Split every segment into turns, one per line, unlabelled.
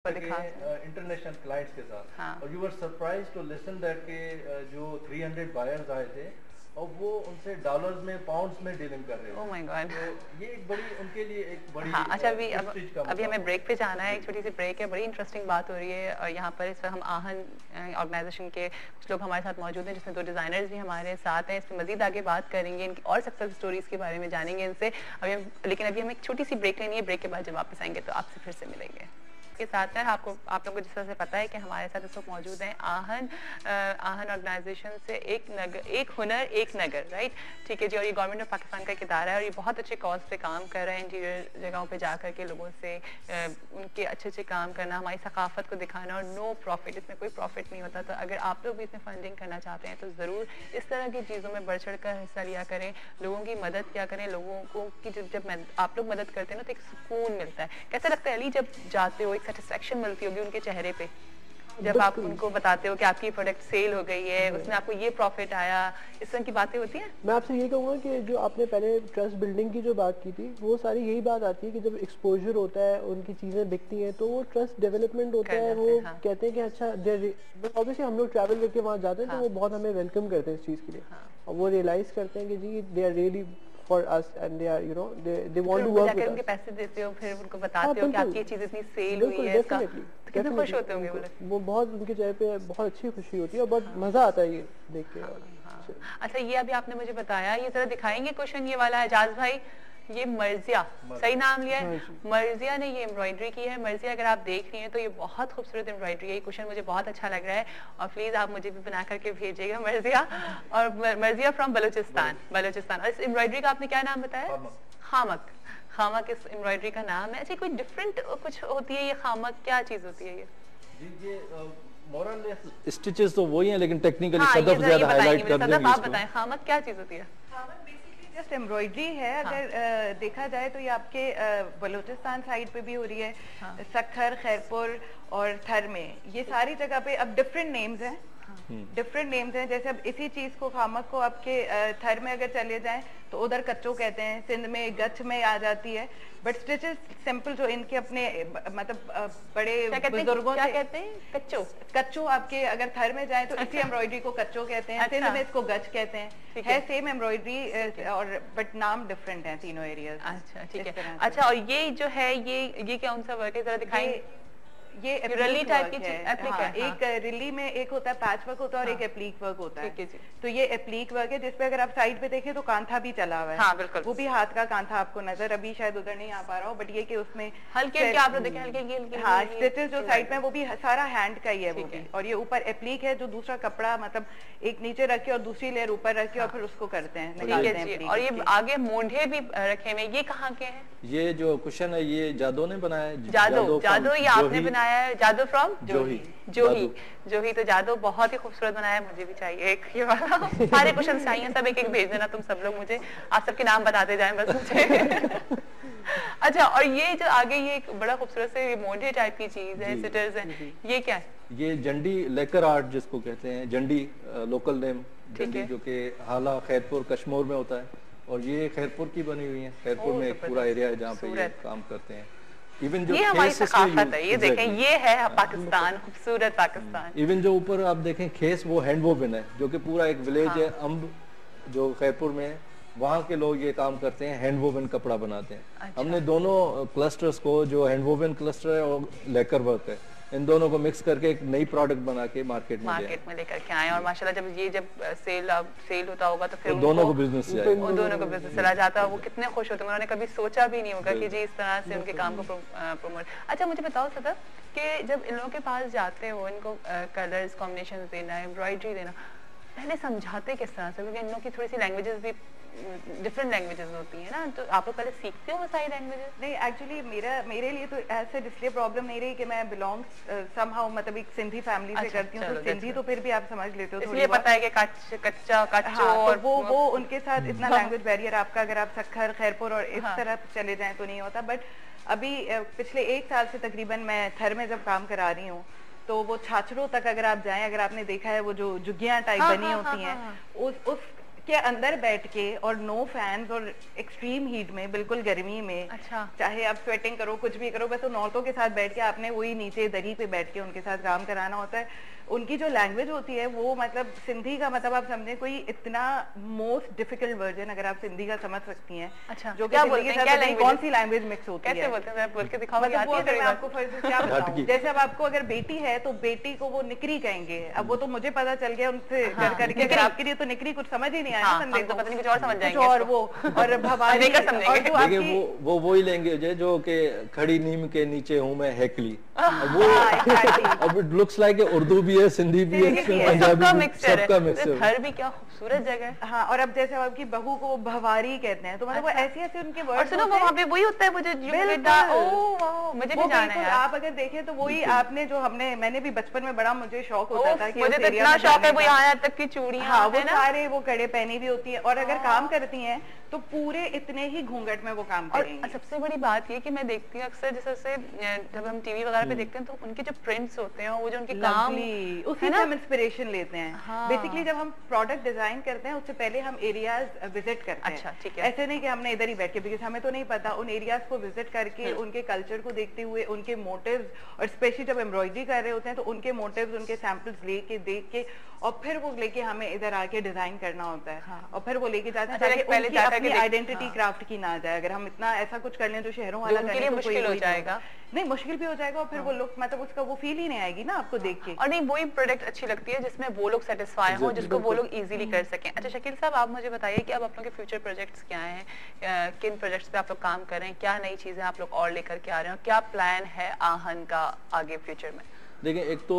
International clients के साथ।
हाँ।
और you were surprise to listen that के जो 300 बायर्स आए थे और वो उनसे डॉलर्स में पाउंड्स में डीलिंग कर रहे थे।
Oh my God.
तो ये एक बड़ी उनके लिए एक बड़ी
हाँ, अच्छा अभी हमें ब्रेक पे जाना है, एक छोटी सी ब्रेक है। बड़ी इंटरेस्टिंग बात हो रही है और यहाँ पर इस वक्त हम आहन ऑर्गेनाइजेशन के कुछ लोग हमारे साथ मौजूद हैं, जिसमें 2 डिज़ाइनर्स भी हमारे साथ हैं। इस पर मजीद आगे बात करेंगे, इनकी और सक्सेस स्टोरीज के बारे में जानेंगे इनसे। लेकिन अभी हमें एक छोटी सी ब्रेक लेनी है। ब्रेक के बाद जब वापस आएंगे तो आपसे फिर से मिलेंगे। के साथ है आप लोगों को जिस तरह से पता है कि हमारे साथ इस वक्त मौजूद हैं आहन ऑर्गेनाइजेशन से एक हुनर एक नगर, राइट, ठीक है जी। और ये गवर्नमेंट ऑफ पाकिस्तान का एक इदारा है और ये बहुत अच्छे कॉज पे काम कर रहा है, इंटीरियर जगहों पे जा कर के लोगों से उनके अच्छे काम करना, हमारी सकाफत को दिखाना, और नो प्रॉफिट, इसमें कोई प्रॉफिट नहीं होता। तो अगर आप लोग भी इसमें फंडिंग करना चाहते हैं तो ज़रूर इस तरह की चीज़ों में बढ़ चढ़ कर हिस्सा लिया करें, लोगों की मदद किया करें। लोगों को की जब आप लोग मदद करते हैं ना तो एक सुकून मिलता है। कैसा लगता है अली जब जाते हो, एक सेटिस्फेक्शन मिलती होगी उनके चेहरे पे जब आप उनको बताते हो कि आपकी प्रोडक्ट सेल हो गई है, उसमें आपको ये प्रॉफिट आया, इस तरह की बातें होती हैं?
मैं आपसे ये कहूँगा कि जो आपने पहले ट्रस्ट बिल्डिंग की जो बात की थी, वो सारी यही बात आती है कि जब एक्सपोजर होता है, उनकी चीज़ें बिकती हैं, तो वो ट्रस्ट डेवलपमेंट होता है। वो कहते हैं कि अच्छा, ऑब्वियसली हम लोग ट्रैवल करके वहाँ जाते हैं तो वो बहुत हमें वेलकम करते हैं इस चीज़ के लिए, और वो रियलाइज़ करते हैं कि जी they are really for us and they are, you know, they want to work with us।
उनके पैसे देते हो, फिर उनको बताते हो कि आपकी चीज़ इतनी सेल हुई है, इसका कितने खुश होते होंगे वो लोग।
वो बहुत, उनके चेहरे पे बहुत अच्छी खुशी होती है और बहुत मजा आता है ये देख के।
अच्छा, ये अभी आपने मुझे बताया, ये जरा दिखाएंगे क्वेश्चन ये वाला, एजाज भाई, ये मर्जिया, सही नाम लिया है, मर्जिया ने ये एम्ब्रॉयडरी की है। मर्जिया अगर आप देख रही हैं तो ये बहुत खूबसूरत एम्ब्रॉयडरी है। ये क्वेश्चन मुझे बहुत अच्छा लग रहा है और प्लीज आप मुझे भी बना करके भेजिएगा मर्जिया। और मर्जिया फ्रॉम बलूचिस्तान। और इस एम्ब्रॉयडरी का आपने क्या नाम बताया? खामक। खामक इस एम्ब्रॉयडरी का नाम है। अच्छा, कोई डिफरेंट कुछ होती है ये खामक, क्या चीज होती है ये?
मोरल स्टिचेस तो वही हैं, लेकिन टेक्निकली सदफ ज्यादा हाईलाइट कर देंगे।
आप बताएं खामक क्या चीज होती है?
जस्ट एम्ब्रॉयडरी है। अगर देखा जाए तो ये आपके बलूचिस्तान साइड पे भी हो रही है, सक्खर, खैरपुर और थर में, ये सारी जगह पे अब डिफरेंट नेम्स हैं। जैसे अब इसी चीज को, खामक को, आपके थर में अगर चले जाएं तो उधर कच्चो कहते हैं, सिंध में गच में आ जाती है। बट स्टिचेस सिंपल जो इनके अपने मतलब बड़े बुजुर्गों से
कहते हैं
कच्चो आपके अगर थर में जाए तो इसी एम्ब्रॉयडरी को कच्चो कहते हैं, सिंध में इसको गच कहते हैं। है सेम एम्ब्रॉयडरी और बट नाम डिफरेंट है तीनों एरियाज।
अच्छा, ठीक है। अच्छा, और ये जो है ये कौन सा वर्क है, जरा दिखाएंगे।
ये रिली टाइप की एप्लीक है। एक रिली में एक होता है पैच वर्क होता है और एक एप्लीक वर्क होता है। तो ये एप्लीक वर्क है जिसपे अगर आप साइड पे देखें तो कांथा भी चला हुआ है।
हाँ, बिल्कुल।
वो भी हाथ का कांथा आपको नजर, अभी शायद उधर नहीं आ पा रहा हो, बट ये कि उसमें
हल्के आप लोग देखें, हल्के
हाँ स्टिचेस जो साइड में वो भी सारा हैंड का ही है वो भी। और ये ऊपर एप्लीक है जो दूसरा कपड़ा मतलब एक नीचे रखे और दूसरी लेयर ऊपर रखे और फिर उसको करते हैं।
और ये आगे मोंढे भी रखे हुए, ये कहाँ के हैं?
ये जो कुशन है ये जादो ने बनाया है।
जादो ये आपने बनाया है? जादो फ्रॉम जोही। तो जादो बहुत ही खूबसूरत बनाया है, मुझे भी चाहिए एक ये वाला। सारे क्वेश्चन चाहिए, सब एक भेज देना तुम सब लोग मुझे, आप सबके नाम बताते जाएं बस मुझे। अच्छा, और ये जो आगे ये एक बड़ा खूबसूरत से मोंढे टाइप की चीज है, सिटर्स है, ये क्या है?
ये जंडी लेकर आर्ट जिसको कहते हैं, जंडी लोकल नेम जंडी, जो कि हाला खैरपुर कश्मीर में होता है। और ये खैरपुर की बनी हुई है। खैरपुर में एक पूरा एरिया है जहाँ पे ये काम करते हैं। इवन जो
ये हमारी सकाफत है, ये देखें, ये है पाकिस्तान, खूबसूरत पाकिस्तान।
इवन जो ऊपर आप देखें खेस, वो हैंडवोवन है, जो कि पूरा एक विलेज है अम्ब जो खैरपुर में है, वहाँ के लोग ये काम करते हैं, हैंडवोवन कपड़ा बनाते हैं। अच्छा। हमने दोनों क्लस्टर्स को, जो हैंडवोवन क्लस्टर है और लेकर वर्क है, इन दोनों को मिक्स करके एक नई प्रोडक्ट बना के मार्केट में लेकर के आए। और माशाल्लाह जब सेल होता होगा तो फिर दोनों को बिजनेस
चला जाता है। वो कितने खुश होते हैं, उन्होंने कभी सोचा भी नहीं होगा कि जी इस तरह से उनके काम को प्रमोट। अच्छा, मुझे बताओ सदर कि जब इन लोगों के पास जाते हो, इनको कलर्स कॉम्बिनेशन देना, एम्ब्रॉयडरी देना, पहले समझाते किस तरह से? क्योंकि इन लोगों की थोड़ी सी लैंग्वेजेस भी डिफरेंट लैंग्वेजेस होती है ना, तो आप लोग पहले सीखते हो वो सारी लैंग्वेजेस?
नहीं, एक्चुअली मेरे लिए तो ऐसे इसलिए प्रॉब्लम नहीं रही कि मैं बिलोंग्स समहाउ मतलब एक सिंधी फैमिली से करती हूँ, तो सिंधी तो फिर भी आप समझ लेते हो,
इसलिए पता है कि कच्चा और
वो उनके साथ इतना लैंग्वेज बैरियर आपका, अगर आप सक्खर, खैरपुर और इस तरफ चले जाएं तो नहीं होता। बट अभी पिछले 1 साल से तकरीबन मैं थर में जब काम करा रही हूँ, तो वो छाछड़ों तक अगर आप जाएं, अगर आपने देखा है वो जो जुग्गियां टाइप बनी होती हैं, उस उसके अंदर बैठ के और नो फैंस और एक्सट्रीम हीट में, बिल्कुल गर्मी में,
अच्छा,
चाहे आप स्वेटिंग करो कुछ भी करो, बस उन औरतों के साथ बैठ के आपने वही नीचे दरी पे बैठ के उनके साथ काम कराना होता है। उनकी जो लैंग्वेज होती है वो मतलब सिंधी का मतलब आप समझे कोई इतना मोस्ट डिफिकल्ट वर्जन अगर आप सिंधी का समझ सकती हैं।
अच्छा,
जो क्या बोलते हैं, क्या कौन सी लैंग्वेज मिक्स होती है,
कैसे बोलते हैं, बोल के दिखाओ।
मतलब वो अगर मैं आपको फर्ज से क्या बताऊं, जैसे अब आपको अगर बेटी है तो बेटी को वो निकरी कहेंगे, अब वो तो मुझे पता चल गया उनसे कर करके, आपके लिए तो निकरी कुछ समझ ही नहीं आया बंदे को,
पता नहीं कुछ और समझ जाएंगे,
और वो और भवानी
वो वही लैंग्वेज है जो कि खड़ी नीम के नीचे हूँ मैं हैकली, वो अब इट लुक्स लाइक उर्दू भी है, सिंधी भी है, पंजाबी भी, सबका मिक्सचर।
घर भी क्या खूबसूरत जगह है।
हाँ, और अब जैसे आपकी बहू को भवारी कहते हैं, तो मतलब वो ऐसे ऐसे उनके वर्ड,
और सुनो वो वहाँ पे वही होता है, मुझे मुझे नहीं जाना है।
आप अगर देखें तो वही आपने जो मैंने भी बचपन में बड़ा मुझे शौक होता था कि
मुझे तो इतना शौक है वो यहाँ तक की चूड़ियां,
हाँ वो सारे वो कड़े पहनी भी होती है, और अगर काम करती हैं तो पूरे इतने ही घूंघट में वो काम करेंगी।
और सबसे बड़ी बात ये कि मैं देखती हूँ अक्सर जैसे जब हम टीवी वगैरह पे देखते हैं तो उनके जो प्रिंट्स होते हैं वो जो उनके काम,
उसी से हम इंस्पिरेशन लेते हैं। बेसिकली जब हम प्रोडक्ट डिजाइन करते हैं उससे पहले हम एरियाज विजिट करते हैं।
अच्छा, ठीक है।
ऐसे नहीं कि हमने इधर ही बैठ के, बिकॉज हमें तो नहीं पता, उन एरियाज को विजिट करके उनके कल्चर को देखते हुए, उनके मोटिव्स, और स्पेशली जब एम्ब्रॉयडरी कर रहे होते हैं तो उनके मोटिव्स, उनके सैंपल्स लेके देख के, और फिर वो लेके हमें इधर आके डिजाइन करना होता है। और फिर वो लेके जाते हैं ताकि उनकी अपनी आइडेंटिटी क्राफ्ट की ना जाए। अगर हम इतना ऐसा कुछ कर लें जो शहरों वाला
करें तो मुश्किल हो जाएगा,
नहीं मुश्किल भी हो जाएगा, और फिर वो लुक मतलब उसका वो फील ही नहीं आएगी ना आपको देख के।
और नहीं वही प्रोडक्ट अच्छी लगती है जिसमें वो लोग सेटिस्फाई हो, जिसको वो लोग इजीली कर सकें। अच्छा शकील साहब, आप मुझे बताइए कि अब आप लोगों के फ्यूचर प्रोजेक्ट्स क्या हैं, किन प्रोजेक्ट्स पे आप लोग काम कर रहे हैं, क्या नई चीजें आप लोग और लेकर के आ रहे हैं, क्या प्लान है आहन का आगे फ्यूचर में?
देखिए, एक तो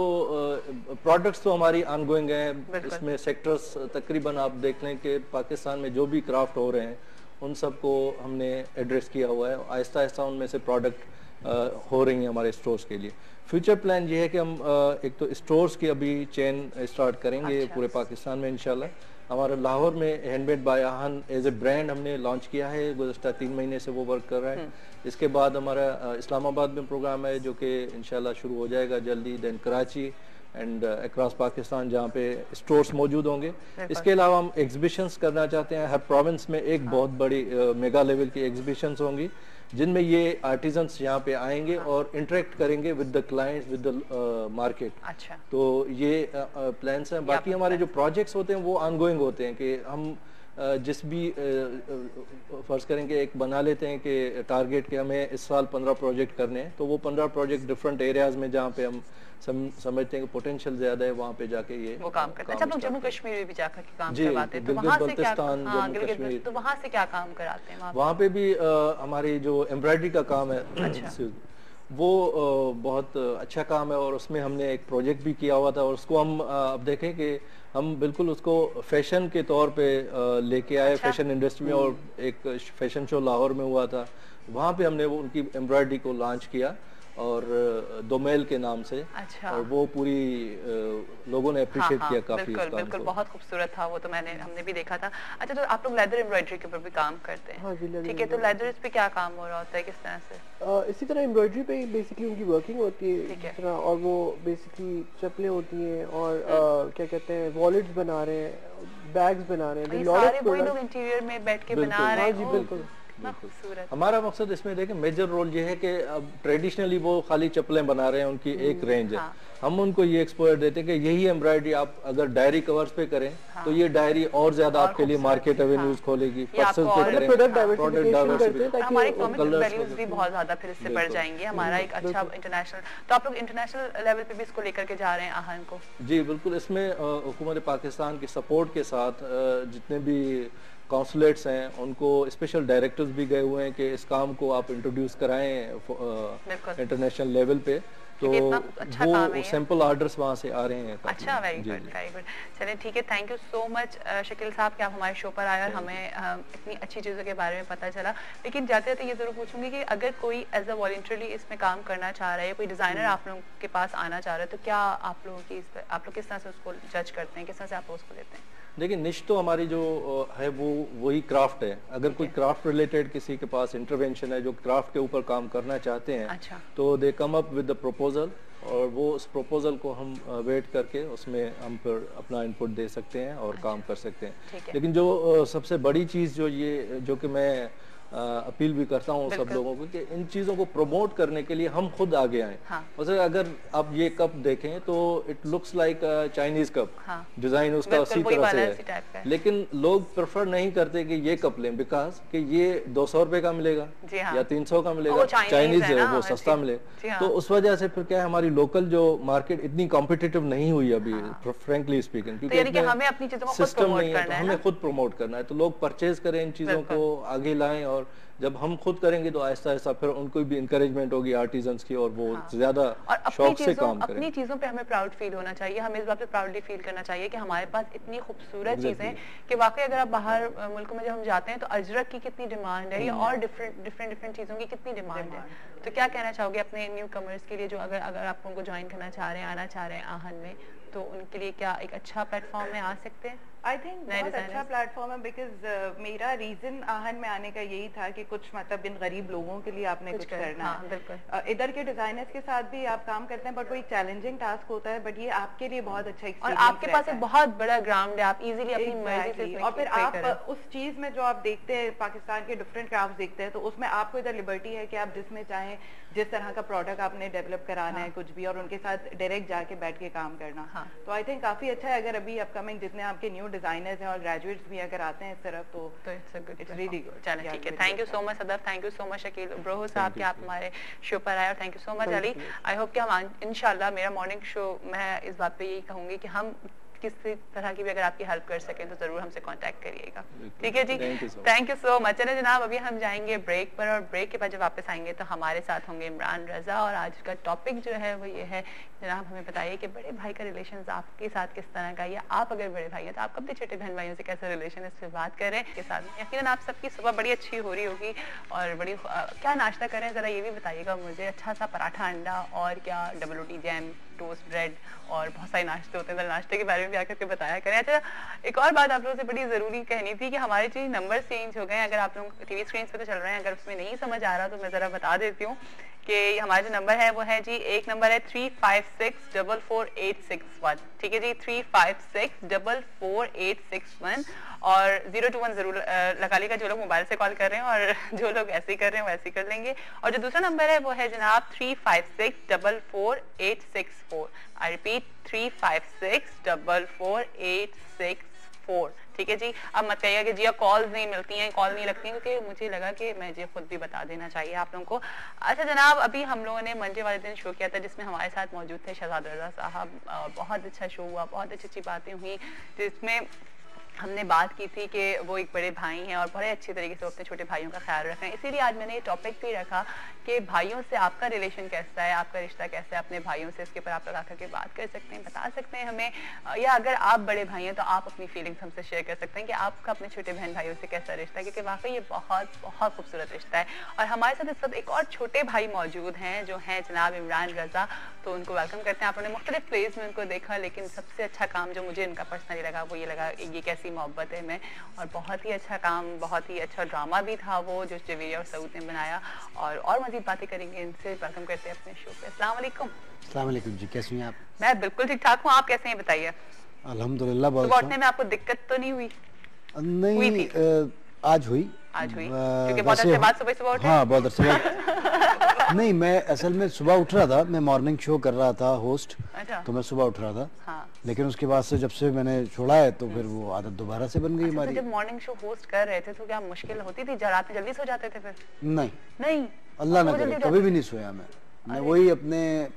प्रोडक्ट्स तो हमारी ऑनगोइंग है, इसमें सेक्टर्स तकरीबन आप देख लें कि पाकिस्तान में जो भी क्राफ्ट हो रहे हैं उन सबको हमने एड्रेस किया हुआ है। आहिस्ता आहिस्ता उनमें से प्रोडक्ट हो रही हैं हमारे स्टोर्स के लिए। फ्यूचर प्लान ये है कि हम एक तो स्टोर्स की अभी चेन स्टार्ट करेंगे पूरे पाकिस्तान में इंशाल्लाह। हमारे लाहौर में handmade by Ahan as a brand हमने लॉन्च किया है, गुज़श्ता 3 महीने से वो वर्क कर रहा है। इसके बाद हमारा इस्लामाबाद में प्रोग्राम है जो कि इंशाल्लाह शुरू हो जाएगा जल्दी, then Karachi and across Pakistan जहाँ पे स्टोर्स मौजूद होंगे। इसके अलावा हम एग्जीबिशंस करना चाहते हैं, हर प्रोविंस में एक बहुत बड़ी मेगा लेवल की एग्जीबिशंस होंगी जिनमें ये आर्टिजन्स यहाँ पे आएंगे और इंटरेक्ट करेंगे with the clients, with the market.
अच्छा,
तो ये प्लान्स हैं। बाकी हमारे जो प्रोजेक्ट्स होते हैं वो ऑनगोइंग होते हैं कि हम जिस भी फर्ज करेंगे एक बना लेते हैं कि टारगेट के हमें इस साल 15 प्रोजेक्ट करने हैं, तो वो 15 प्रोजेक्ट डिफरेंट एरियाज में जहाँ पे हम समझते हैं कि पोटेंशियल ज्यादा है वहाँ पे जाके ये
वो काम करते हैं। अच्छा, जम्मू कश्मीर में भी जाकर के काम करवाते हैं, तो
वहाँ से क्या,
तो वहाँ से क्या काम कराते हैं?
वहाँ पे भी हमारी जो एम्ब्रॉयडरी का काम है वो बहुत अच्छा काम है, और उसमें हमने एक प्रोजेक्ट भी किया हुआ था, और उसको हम अब देखें कि हम बिल्कुल उसको फैशन के तौर पे लेके आए। फैशन इंडस्ट्री में, और एक फैशन शो लाहौर में हुआ था, वहाँ पे हमने वो उनकी एम्ब्रॉयडरी को लॉन्च किया और दोमेल के नाम से।
अच्छा।
और वो पूरी लोगों ने अप्रिशिएट किया काफी।
बिल्कुल बहुत खूबसूरत था वो, तो हमने भी देखा था। अच्छा, तो आप लोग लेदर एम्ब्रॉयडरी के ऊपर भी काम करते हैं? ठीक है, तो लेदर पे क्या काम हो रहा होता है, किस तरह से?
इसी तरह एम्ब्रॉयडरी पे बेसिकली उनकी वर्किंग होती है, और वो बेसिकली चप्पलें होती हैं और क्या कहते हैं वॉलेट्स बना रहे हैं, बैग्स बना रहे हैं,
सारे वही लोग इंटीरियर में बैठ के बना रहे हैं।
बिल्कुल।
हमारा मकसद इसमें देखें मेजर रोल ये है कि अब ट्रेडिशनली वो खाली चप्पलें बना रहे हैं, उनकी एक रेंज है। हम उनको ये एक्सपोजर देते हैं कि यही एम्ब्रॉयडरी आप अगर डायरी कवर्स पे करें तो ये डायरी और ज्यादा आपके लिए मार्केट एवेन्यूज खोलेगी। पर्सन पे करें, प्रोडक्ट डाइवर्सिफिकेशन,
हमारी इकोनॉमिक वैल्यूज भी बहुत ज्यादा फिर इससे बढ़ जाएंगे। हमारा एक अच्छा इंटरनेशनल, तो आप लोग इंटरनेशनल लेवल पे भी इसको लेकर के जा रहे हैं आहन को?
जी बिल्कुल, इसमें हुकूमत पाकिस्तान की सपोर्ट के साथ जितने भी कॉन्सुलेट्स हैं उनको स्पेशल डायरेक्टर्स भी गए हुए हैं कि इस काम को आप इंट्रोड्यूस कराएं इंटरनेशनल लेवल पे, तो
अच्छा
वो सैंपल ऑर्डर्स वहाँ से आ रहे हैं।
अच्छा, वेरी गुड वेरी गुड। चलिए ठीक है, thank you so much Shakeel साहब कि आप हमारे शो पर आए और हमें इतनी अच्छी चीज़ों के बारे में पता चला। लेकिन जाते जाते ये ज़रूर पूछूंगी कि अगर कोई एज अ वॉलंटरली इसमें काम करना चाह रहा है, कोई डिज़ाइनर आप लोगों के पास आना चाह रहा है, तो क्या आप लोगों की आप लोग किस तरह से उसको जज करते हैं, किस तरह से आप उसको लेते हैं?
देखिए निश तो हमारी जो है वो वही क्राफ्ट है। अगर कोई क्राफ्ट रिलेटेड किसी के पास इंटरवेंशन है जो क्राफ्ट के ऊपर काम करना चाहते हैं, तो they come up with the proposal, और वो उस प्रपोजल को हम वेट करके उसमें हम फिर अपना इनपुट दे सकते हैं और काम कर सकते हैं। लेकिन जो सबसे बड़ी चीज़ जो कि मैं अपील भी करता हूँ सब लोगों को कि इन चीज़ों को प्रमोट करने के लिए हम खुद आगे आए। अगर आप ये कप देखें तो it looks like Chinese cup, design उसका उसी तरह से है, लेकिन लोग प्रेफर नहीं करते कि ये कप लें, बिकॉज कि ये 200 रुपए का मिलेगा या 300 का मिलेगा, चाइनीज है वो सस्ता मिलेगा। तो उस वजह से फिर क्या है, हमारी लोकल जो मार्केट इतनी कॉम्पिटिटिव नहीं हुई अभी, फ्रेंकली स्पीकिंग, क्योंकि हमें अपनी चीजों को सिस्टम नहीं है, हमें खुद प्रमोट करना है। तो लोग परचेज करें इन चीजों को, आगे लाएं, और जब हम खुद करेंगे तो आहिस्ता आहिस्ता फिर उनको भी इंकरेजमेंट होगी आर्टिजन्स की, और वो ज्यादा शौक से काम करें।
अपनी चीजों पे हमें प्राउड फील होना चाहिए, हमें इस बात पे प्राउडली फील करना चाहिए कि हमारे पास इतनी खूबसूरत चीजें हैं कि वाकई अगर आप बाहर मुल्कों में जब हम जाते हैं तो अजरक की कितनी डिमांड है, और डिफरेंट चीजों की कितनी डिमांड है। तो क्या कहना चाहोगे अपने न्यू कमर्स के लिए जो अगर आप उनको ज्वाइन करना चाह रहे हैं, आना चाह रहे हैं आहन में, तो उनके लिए क्या एक अच्छा प्लेटफॉर्म में आ सकते हैं?
आई थिंक बहुत अच्छा प्लेटफॉर्म है, बिकॉज मेरा रीजन आहन में आने का यही था कि कुछ मतलब इन गरीब लोगों के लिए आपने कुछ करना है। इधर के डिजाइनर्स के साथ भी आप काम करते हैं, बट वो एक चैलेंजिंग टास्क होता है, बट ये आपके लिए बहुत अच्छा एक्सपीरियंस
है। और आपके पास एक बहुत बड़ा ग्राउंड है, आप इजीली अपनी मर्जी से,
और फिर आप उस चीज में जो आप देखते हैं, पाकिस्तान के डिफरेंट क्राफ्ट देखते हैं, तो उसमें आपको इधर लिबर्टी है कि आप जिसमें चाहें, जिस तरह का प्रोडक्ट आपने डेवलप कराना है कुछ भी, और उनके साथ डायरेक्ट जाके बैठ के काम करना। तो आई थिंक काफी अच्छा है। अगर अभी अपकमिंग जितने आपके न्यू डिजाइनर्स हैं और ग्रेजुएट्स भी अगर आते हैं इस तरफ, तो इट्स रियली गुड।
चलो ठीक है, thank you so much Sadaf, thank you so much Shakeel Broho साहब कि आप हमारे शो पर आए, और thank you so much Ali. I hope कि हम इंशाल्लाह, मेरा मॉर्निंग शो, मैं इस बात पे यही कहूंगी कि हम किसी तरह की भी अगर आपकी हेल्प कर सकें तो जरूर हमसे कांटेक्ट करिएगा, ठीक है जी। Thank you so much. चले जनाब, अभी हम जाएंगे ब्रेक पर, और ब्रेक के बाद जब वापस आएंगे तो हमारे साथ होंगे इमरान रजा, और आज का टॉपिक जो है वो ये है, जनाब हमें बताइए कि बड़े भाई का रिलेशन आपके साथ किस तरह का, या आप अगर बड़े भाई हैं तो आप अपने छोटे बहन भाइयों से कैसा रिलेशन है, इस पर बात कर रहे हैं के साथ। यकीनन आप सबकी सुबह बड़ी अच्छी हो रही होगी, और बड़ी क्या नाश्ता करें जरा ये भी बताइएगा मुझे। अच्छा सा पराठा अंडा, और क्या डबल रोटी जैम टोस्ट ब्रेड, और बहुत सारे नाश्ते होते हैं, नाश्ते के बारे में भी आकर के बताया करें। अच्छा, एक और बात आप लोगों से बड़ी जरूरी कहनी थी कि हमारे जो नंबर चेंज हो गए हैं, अगर आप लोग टीवी स्क्रीन पे तो चल रहे हैं, अगर उसमें नहीं समझ आ रहा तो मैं जरा बता देती हूँ कि हमारा जो नंबर है वो है जी, एक नंबर है 356448861, ठीक है जी, 356448861, और 021 जरूर लगा लीजिएगा जो लोग मोबाइल से कॉल कर रहे हैं, और जो लोग ऐसे ही कर रहे हैं वो ऐसे ही कर लेंगे। और जो दूसरा नंबर है वो है जनाब 356448864। आई रिपीट 356448864, ठीक है जी। अब मत कहिएगा कि जी कॉल्स नहीं मिलती हैं, कॉल नहीं लगती हैं, क्योंकि मुझे लगा कि मैं जी खुद भी बता देना चाहिए आप लोगों को। अच्छा जनाब, अभी हम लोगों ने मंडे वाले दिन शो किया था जिसमें हमारे साथ मौजूद थे शहजाद रजा साहब, बहुत अच्छा शो हुआ, बहुत अच्छी अच्छी बातें हुई, जिसमें हमने बात की थी कि वो एक बड़े भाई हैं और बड़े अच्छे तरीके से अपने छोटे भाइयों का ख्याल रख रहे हैं। इसीलिए आज मैंने ये टॉपिक भी रखा कि भाइयों से आपका रिलेशन कैसा है, आपका रिश्ता कैसा है अपने भाइयों से, इसके ऊपर आप लोग आकर के बात कर सकते हैं, बता सकते हैं हमें, या अगर आप बड़े भाई हैं तो आप अपनी फीलिंग्स हमसे शेयर कर सकते हैं कि आपका अपने छोटे बहन भाइयों से कैसा रिश्ता है, क्योंकि वाकई ये बहुत बहुत खूबसूरत रिश्ता है। और हमारे साथ इस वक्त एक और छोटे भाई मौजूद हैं जो हैं जनाब इमरान रजा, तो उनको वेलकम करते हैं। आप लोगों ने मुख्तलिफ प्लेस में उनको देखा, लेकिन सबसे अच्छा काम जो मुझे इनका पर्सनली लगा वो ये लगा, ये कैसी मोहब्बत है में, और बहुत ही अच्छा काम, बहुत ही अच्छा ड्रामा भी था वो जो जवेरिया और सऊद ने बनाया, और मजीद बातें करेंगे इनसे। वेलकम करते हैं अपने शो पे। अस्सलाम वालेकुम।
अस्सलाम वालेकुम जी, कैसी हैं आप?
मैं बिल्कुल ठीक ठाक हूँ, आप कैसे हैं बताइए?
अल्हम्दुलिल्लाह बहुत
अच्छा। उठने में आपको दिक्कत तो नहीं हुई?
नहीं, आज हुई
क्योंकि बहुत अच्छे बाद सुबह उठे।
हाँ, बहुत अच्छे बाद नहीं, मैं असल में सुबह उठ रहा था, मैं मॉर्निंग शो कर रहा था होस्ट, तो मैं सुबह उठ रहा था। हाँ। लेकिन उसके बाद से जब से मैंने छोड़ा है तो फिर वो आदत दोबारा से बन गई हमारी।
जब मॉर्निंग शो होस्ट कर रहे थे तो क्या मुश्किल होती थी, रात में जल्दी सो जाते थे फिर?
नहीं, अल्लाह ना करे, कभी भी नहीं सोया मैं वही अपने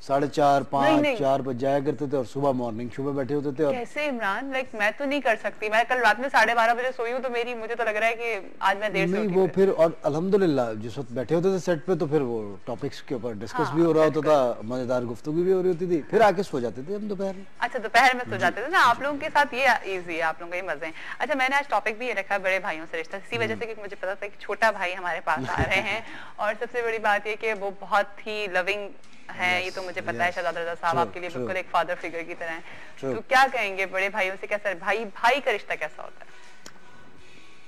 4:30, 5, 4 बज जाया करते थे और सुबह मॉर्निंग शो पे बैठे होते थे। और
कैसे इमरान, लाइक मैं तो नहीं कर सकती, मैं कल रात में 12:30 बजे सोई हूँ, तो मुझे तो लग रहा है कि आज मैं देर से
नहीं वो फिर, और अल्हम्दुलिल्लाह जिस वक्त बैठे होते थे सेट पे तो फिर वो टॉपिक्स के ऊपर डिस्कस भी हो रहा होता था, मजेदार गुफ्तगू भी हो रही होती थी, फिर आके सो जाते थे हम दोपहर में।
अच्छा, दोपहर में सो जाते थे ना, आप लोगों के साथ ये इजी है, आप लोगों के मजे हैं। अच्छा, मैंने आज टॉपिक भी ये रखा बड़े भाइयों से रिश्ता, इसी वजह से कि मुझे पता था कि छोटा भाई हमारे पास आ रहे हैं, और सबसे बड़ी बात ये कि वो बहुत ही लविंग हैं, ये तो मुझे पता है शहजादा रजा साहब आपके लिए बिल्कुल एक फादर फिगर की तरह हैं। तो क्या कहेंगे बड़े भाइयों से, कैसा भाई भाई का रिश्ता कैसा होता है?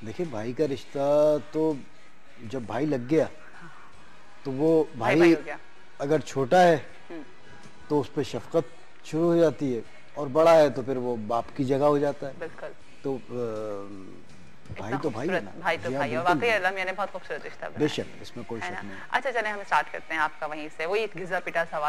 देखिए भाई का रिश्ता तो जब भाई लग गया तो वो भाई अगर छोटा है तो उस पर शफकत शुरू हो जाती है, और बड़ा है तो फिर वो बाप की जगह हो जाता है।
बिल्कुल।
तो भाई तो भाई है ना,
भाई तो भाई है। वाकई अल्लाह मियां ने बहुत खूबसूरत रिश्ता बनाया।
बेशक, इसमें कोई शक नहीं।
अच्छा चलें हम स्टार्ट करते हैं आपका वहीं से, वही घिसा पिटा सवाल